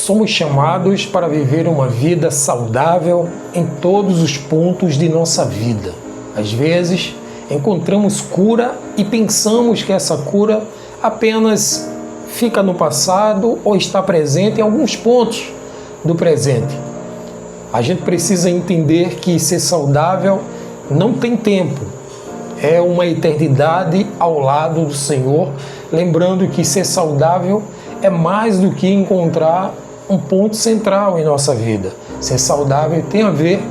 Somos chamados para viver uma vida saudável em todos os pontos de nossa vida. Às vezes, encontramos cura e pensamos que essa cura apenas fica no passado ou está presente em alguns pontos do presente. A gente precisa entender que ser saudável não tem tempo. É uma eternidade ao lado do Senhor, lembrando que ser saudável é mais do que encontrar um ponto central em nossa vida. Ser saudável tem a ver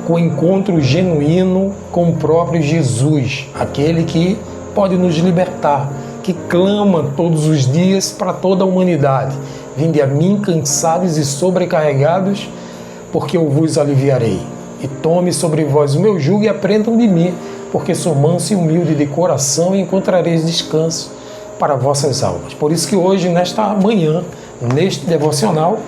com o encontro genuíno com o próprio Jesus, aquele que pode nos libertar, que clama todos os dias para toda a humanidade. Vinde a mim, cansados e sobrecarregados, porque eu vos aliviarei. E tome sobre vós o meu jugo e aprendam de mim, porque sou manso e humilde de coração e encontrareis descanso para vossas almas. Por isso que hoje, nesta manhã, neste devocional,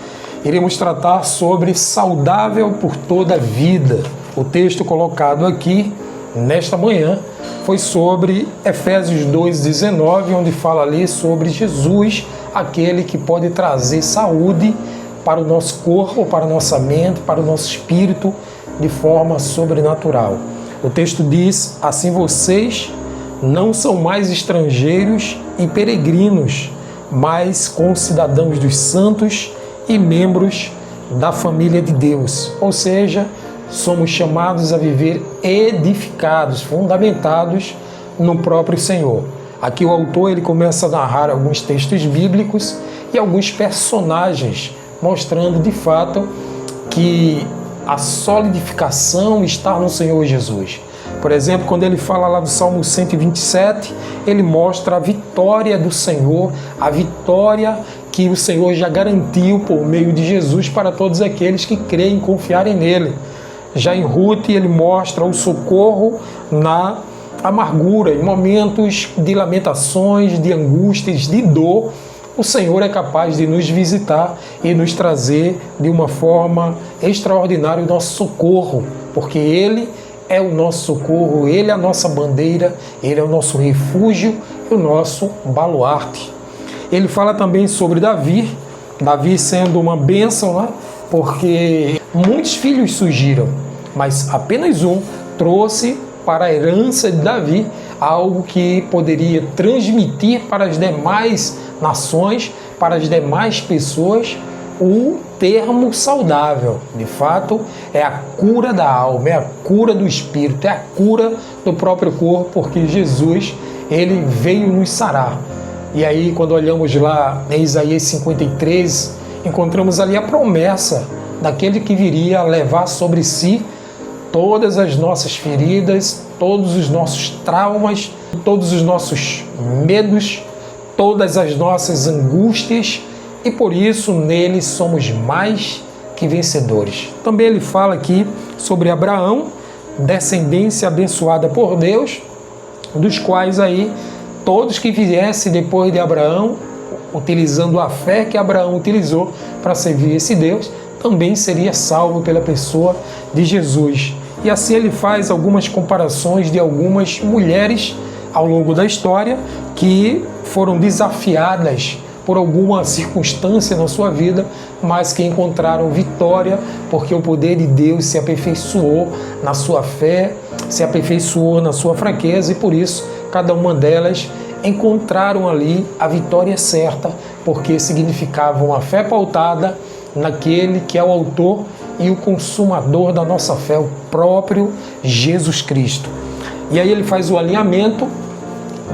iremos tratar sobre saudável por toda a vida. O texto colocado aqui, nesta manhã, foi sobre Efésios 2,19, onde fala ali sobre Jesus, aquele que pode trazer saúde para o nosso corpo, para a nossa mente, para o nosso espírito, de forma sobrenatural. O texto diz: assim vocês não são mais estrangeiros e peregrinos, mas concidadãos dos santos e membros da família de Deus. Ou seja, somos chamados a viver edificados, fundamentados no próprio Senhor. Aqui o autor ele começa a narrar alguns textos bíblicos e alguns personagens, mostrando de fato que a solidificação está no Senhor Jesus. Por exemplo, quando ele fala lá do Salmo 127, ele mostra a vitória do Senhor, a vitória que o Senhor já garantiu por meio de Jesus para todos aqueles que creem e confiarem nele. Já em Ruth, ele mostra o socorro na amargura, em momentos de lamentações, de angústias, de dor. O Senhor é capaz de nos visitar e nos trazer de uma forma extraordinária o nosso socorro, porque Ele é o nosso socorro, Ele é a nossa bandeira, Ele é o nosso refúgio e o nosso baluarte. Ele fala também sobre Davi sendo uma bênção, né? Porque muitos filhos surgiram, mas apenas um trouxe para a herança de Davi algo que poderia transmitir para as demais nações, para as demais pessoas, o termo saudável. De fato, é a cura da alma, é a cura do espírito, é a cura do próprio corpo, porque Jesus, ele veio nos sarar. E aí, quando olhamos lá em Isaías 53, encontramos ali a promessa daquele que viria levar sobre si todas as nossas feridas, todos os nossos traumas, todos os nossos medos, todas as nossas angústias, e por isso nele somos mais que vencedores. Também ele fala aqui sobre Abraão, descendência abençoada por Deus, dos quais aí todos que viessem depois de Abraão, utilizando a fé que Abraão utilizou para servir esse Deus, também seria salvo pela pessoa de Jesus. E assim ele faz algumas comparações de algumas mulheres ao longo da história que foram desafiadas por alguma circunstância na sua vida, mas que encontraram vitória porque o poder de Deus se aperfeiçoou na sua fé, se aperfeiçoou na sua fraqueza, e por isso cada uma delas encontraram ali a vitória certa, porque significavam a fé pautada naquele que é o autor e o consumador da nossa fé, o próprio Jesus Cristo. E aí ele faz o alinhamento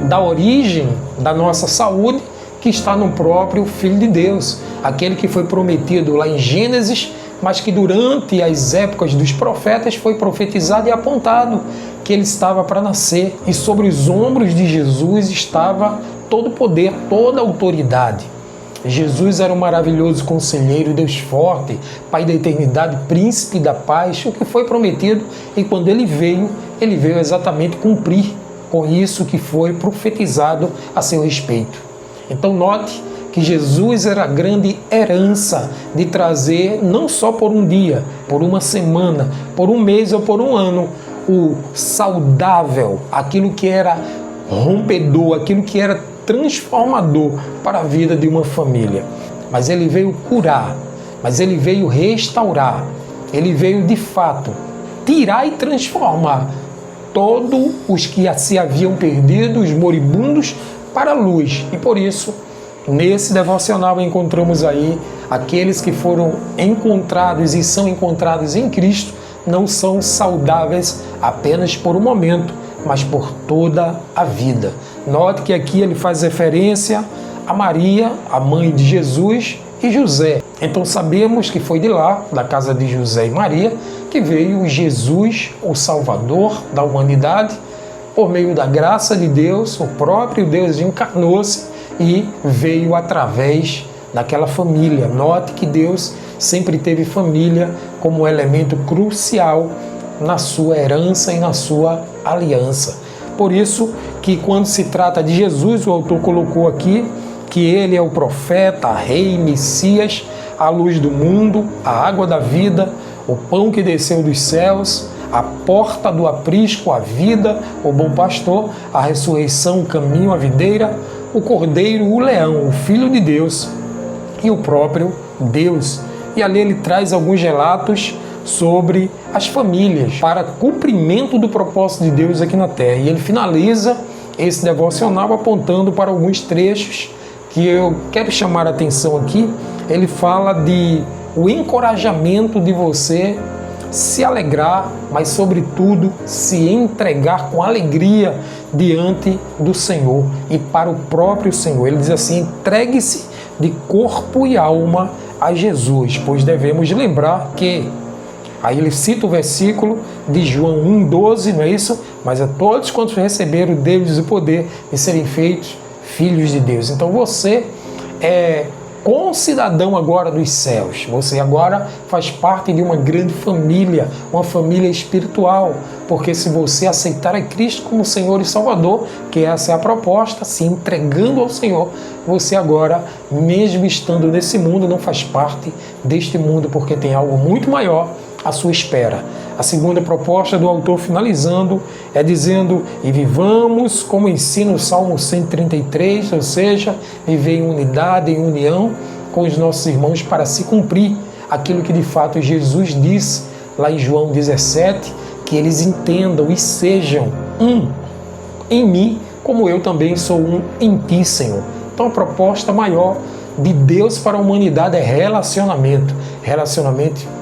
da origem da nossa saúde, que está no próprio Filho de Deus, aquele que foi prometido lá em Gênesis, mas que durante as épocas dos profetas foi profetizado e apontado que ele estava para nascer, e sobre os ombros de Jesus estava todo o poder, toda a autoridade. Jesus era um maravilhoso conselheiro, Deus forte, Pai da eternidade, príncipe da paz, o que foi prometido, e quando ele veio exatamente cumprir com isso que foi profetizado a seu respeito. Então note que Jesus era a grande herança de trazer, não só por um dia, por uma semana, por um mês ou por um ano, o saudável, aquilo que era rompedor, aquilo que era transformador para a vida de uma família. Mas ele veio curar, mas ele veio restaurar, ele veio de fato tirar e transformar todos os que se haviam perdido, os moribundos, para a luz. E por isso, nesse devocional encontramos aí aqueles que foram encontrados e são encontrados em Cristo, não são saudáveis apenas por um momento, mas por toda a vida. Note que aqui ele faz referência a Maria, a mãe de Jesus, e José. Então sabemos que foi de lá, da casa de José e Maria, que veio Jesus, o Salvador da humanidade, por meio da graça de Deus. O próprio Deus encarnou-se e veio através daquela família. Note que Deus sempre teve família como elemento crucial na sua herança e na sua aliança. Por isso que quando se trata de Jesus, o autor colocou aqui que ele é o profeta, rei, Messias, a luz do mundo, a água da vida, o pão que desceu dos céus, a porta do aprisco, a vida, o bom pastor, a ressurreição, o caminho, a videira, o cordeiro, o leão, o filho de Deus e o próprio Deus. E ali ele traz alguns relatos sobre as famílias para cumprimento do propósito de Deus aqui na terra. E ele finaliza esse devocional apontando para alguns trechos que eu quero chamar a atenção aqui. Ele fala de o encorajamento de você se alegrar, mas sobretudo se entregar com alegria diante do Senhor e para o próprio Senhor. Ele diz assim: entregue-se de corpo e alma a Jesus, pois devemos lembrar que, aí ele cita o versículo de João 1,12, não é isso? Mas a todos quantos receberam deles o poder de serem feitos filhos de Deus. Então você é concidadão agora dos céus. Você agora faz parte de uma grande família, uma família espiritual, porque se você aceitar a Cristo como Senhor e Salvador, que essa é a proposta, se entregando ao Senhor, você agora, mesmo estando nesse mundo, não faz parte deste mundo, porque tem algo muito maior à sua espera. A segunda proposta do autor, finalizando, é dizendo: e vivamos como ensina o Salmo 133, ou seja, viver em unidade, em união com os nossos irmãos, para se cumprir aquilo que de fato Jesus disse lá em João 17, que eles entendam e sejam um em mim, como eu também sou um em ti, Senhor. Então a proposta maior de Deus para a humanidade é relacionamento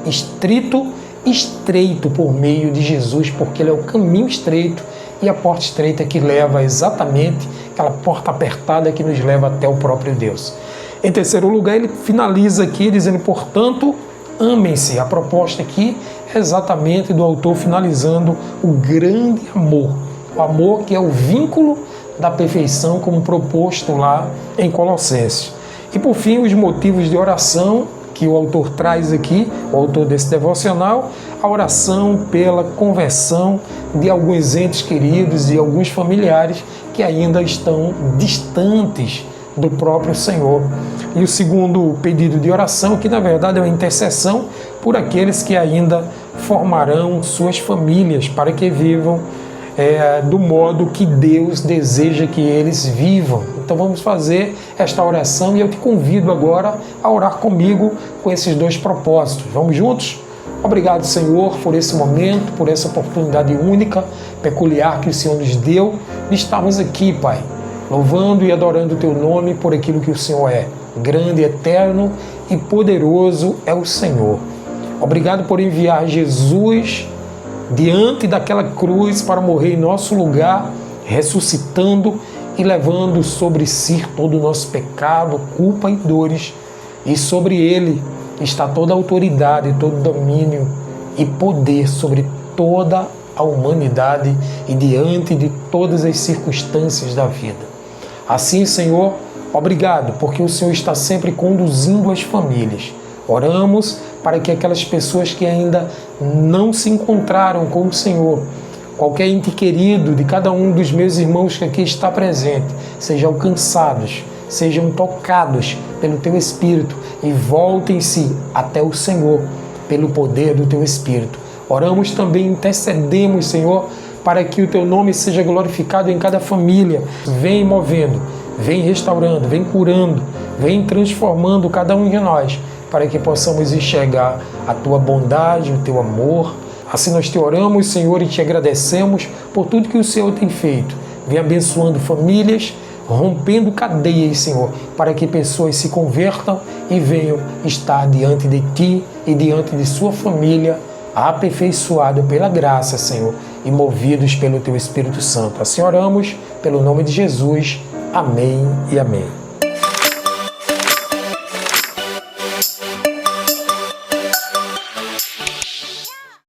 estreito por meio de Jesus, porque ele é o caminho estreito e a porta estreita que leva exatamente aquela porta apertada que nos leva até o próprio Deus. Em terceiro lugar, ele finaliza aqui dizendo: portanto, amem-se. A proposta aqui é exatamente do autor finalizando o grande amor, o amor que é o vínculo da perfeição, como proposto lá em Colossenses. E por fim, os motivos de oração que o autor traz aqui, o autor desse devocional: a oração pela conversão de alguns entes queridos e alguns familiares que ainda estão distantes do próprio Senhor. E o segundo pedido de oração, que na verdade é uma intercessão por aqueles que ainda formarão suas famílias para que vivam do modo que Deus deseja que eles vivam. Então vamos fazer esta oração e eu te convido agora a orar comigo com esses dois propósitos. Vamos juntos? Obrigado, Senhor, por esse momento, por essa oportunidade única, peculiar que o Senhor nos deu. Estamos aqui, Pai, louvando e adorando o Teu nome por aquilo que o Senhor é. Grande, eterno e poderoso é o Senhor. Obrigado por enviar Jesus diante daquela cruz para morrer em nosso lugar, ressuscitando e levando sobre si todo o nosso pecado, culpa e dores. E sobre ele está toda a autoridade, todo o domínio e poder sobre toda a humanidade e diante de todas as circunstâncias da vida. Assim, Senhor, obrigado, porque o Senhor está sempre conduzindo as famílias. Oramos para que aquelas pessoas que ainda não se encontraram com o Senhor, qualquer ente querido de cada um dos meus irmãos que aqui está presente, sejam alcançados, sejam tocados pelo Teu Espírito e voltem-se até o Senhor pelo poder do Teu Espírito. Oramos também, intercedemos, Senhor, para que o Teu nome seja glorificado em cada família. Vem movendo, vem restaurando, vem curando, vem transformando cada um de nós. para que possamos enxergar a Tua bondade, o Teu amor. Assim nós te oramos, Senhor, e te agradecemos por tudo que o Senhor tem feito. Vem abençoando famílias, rompendo cadeias, Senhor, para que pessoas se convertam e venham estar diante de Ti e diante de sua família, aperfeiçoado pela graça, Senhor, e movidos pelo Teu Espírito Santo. Assim oramos, pelo nome de Jesus. Amém e amém.